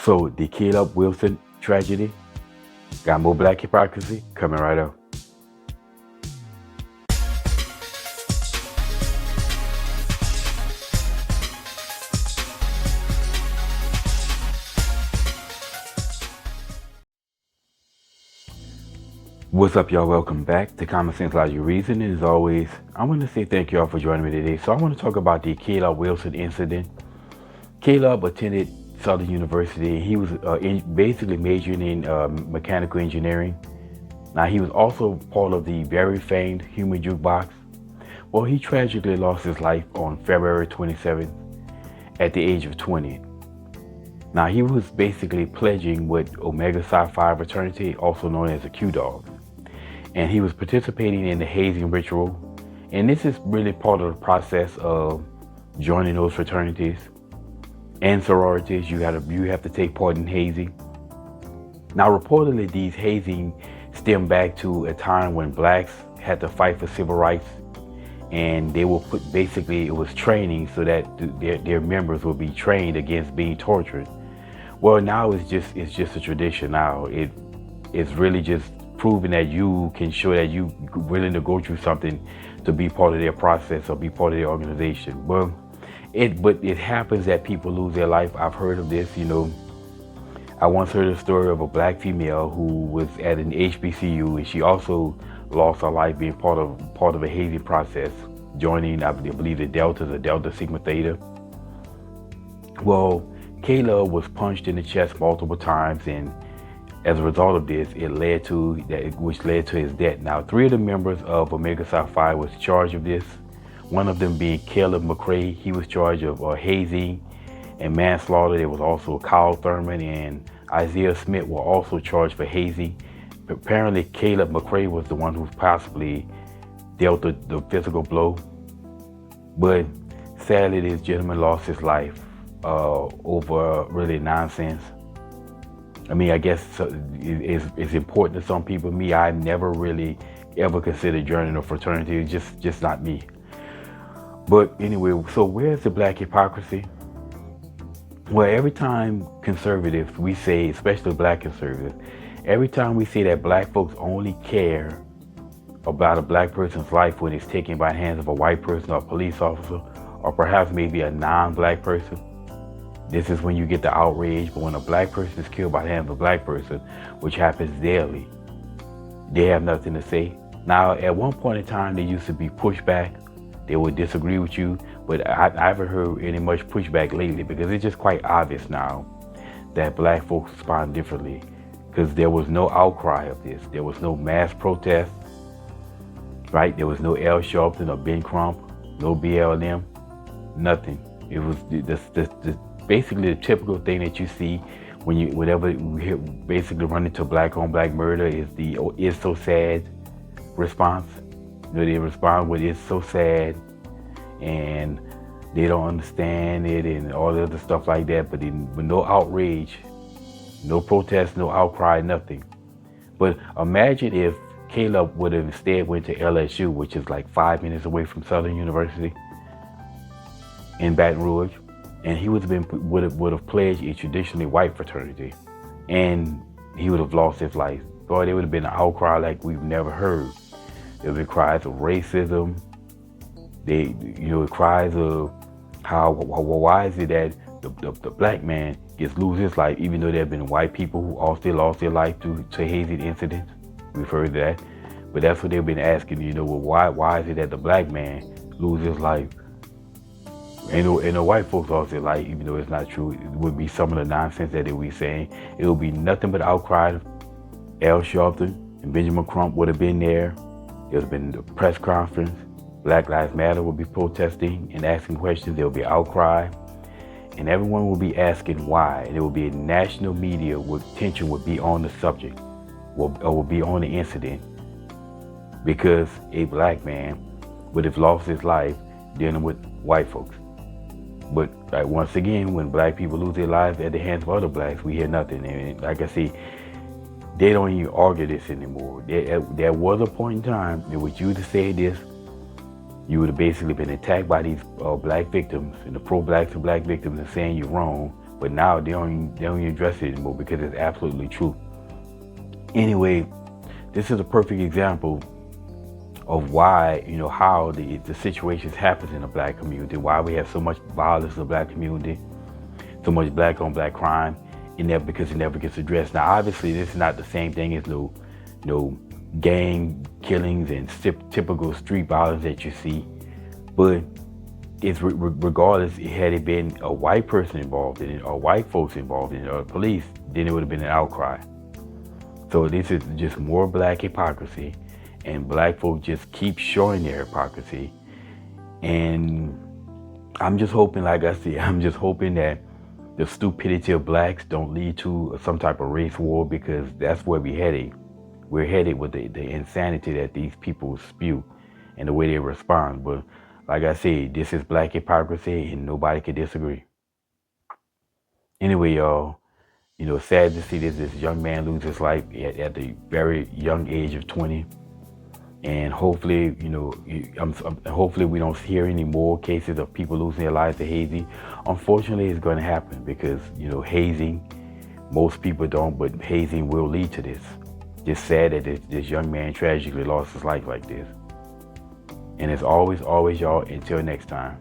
So the Caleb Wilson tragedy got more black hypocrisy coming right up. What's up, y'all? Welcome back to Common Sense Logic Reason. And as always, I want to say thank y'all for joining me today. So I want to talk about the Caleb Wilson incident. Caleb attended Southern University. He was basically majoring in mechanical engineering. Now, he was also part of the very famed Human Jukebox. Well, he tragically lost his life on February 27th at the age of 20. Now, he was basically pledging with Omega Psi Phi fraternity, also known as the Q-Dog. And he was participating in the hazing ritual. And this is really part of the process of joining those fraternities and sororities. You have to take part in hazing. Now, reportedly, these hazing stem back to a time when blacks had to fight for civil rights, and they will put, basically it was training so that their members will be trained against being tortured. Well, now it's just a tradition. Now it's really just proving that you can show that you willing to go through something to be part of their process or be part of their organization. Well, but it happens that people lose their life. I've heard of this. I once heard a story of a black female who was at an HBCU, and she also lost her life being part of a hazing process, joining, I believe, the Delta Sigma Theta. Well, Caleb was punched in the chest multiple times, and as a result of this, which led to his death. Now, 3 of the members of Omega Psi Phi was charged of this. One of them being Caleb McCrae. He was charged of hazing and manslaughter. There was also Kyle Thurman and Isaiah Smith were also charged for hazing. Apparently, Caleb McCrae was the one who possibly dealt the physical blow. But sadly, this gentleman lost his life over really nonsense. I mean, I guess it's important to some people. Me, I never really ever considered joining a fraternity. It's just not me. But anyway, so where's the black hypocrisy? Well, every time conservatives, we say, especially black conservatives, every time we say that black folks only care about a black person's life when it's taken by the hands of a white person or a police officer, or perhaps maybe a non-black person, this is when you get the outrage. But when a black person is killed by the hands of a black person, which happens daily, they have nothing to say. Now, at one point in time, there used to be pushback. They would disagree with you, but I haven't heard any much pushback lately, because it's just quite obvious now that black folks respond differently, because there was no outcry of this. There was no mass protest, right? There was no Al Sharpton or Ben Crump, no BLM, nothing. It was basically the typical thing that you see whenever you basically run into black on black murder is the "it's so sad" response. They respond with "it's so sad," and they don't understand it and all the other stuff like that. But with no outrage, no protest, no outcry, nothing. But imagine if Caleb would have instead went to LSU, which is like 5 minutes away from Southern University in Baton Rouge, and he would have pledged a traditionally white fraternity, and he would have lost his life. Boy, there would have been an outcry like we've never heard. There would be cries of racism. Cries of why is it that the black man gets lose his life, even though there have been white people who also lost their life to hazing incidents. We've heard that, but that's what they've been asking. Why is it that the black man loses his life? And the white folks lost their life, even though it's not true. It would be some of the nonsense that they were saying. It would be nothing but outcry. Al Sharpton and Benjamin Crump would have been there. There would have been the press conference. Black Lives Matter would be protesting and asking questions. There would be outcry. And everyone would be asking why. And there would be a national media where attention would be on the subject or would be on the incident, because a black man would have lost his life dealing with white folks. But once again, when black people lose their lives at the hands of other blacks, we hear nothing. And like I say, they don't even argue this anymore. There was a point in time in which you would have said this, you would have basically been attacked by these black victims and the pro-blacks and black victims and saying you're wrong. But now they don't even address it anymore because it's absolutely true. Anyway, this is a perfect example of why, how the situations happens in the black community, why we have so much violence in the black community, so much black on black crime, because it never gets addressed. Now, obviously, this is not the same thing as no gang killings and typical street violence that you see, but it's regardless. Had it been a white person involved in it, or white folks involved in it, or police, then it would have been an outcry. So this is just more black hypocrisy, and black folks just keep showing their hypocrisy. And I'm just hoping, like I said, I'm just hoping that the stupidity of blacks don't lead to some type of race war, because that's where we're headed. We're headed with the insanity that these people spew and the way they respond. But like I said, this is black hypocrisy and nobody can disagree. Anyway, y'all, sad to see this young man lose his life at the very young age of 20. And hopefully, hopefully we don't hear any more cases of people losing their lives to hazing. Unfortunately, it's going to happen because, hazing, most people don't, but hazing will lead to this. Just sad that this young man tragically lost his life like this. And as always, y'all, until next time.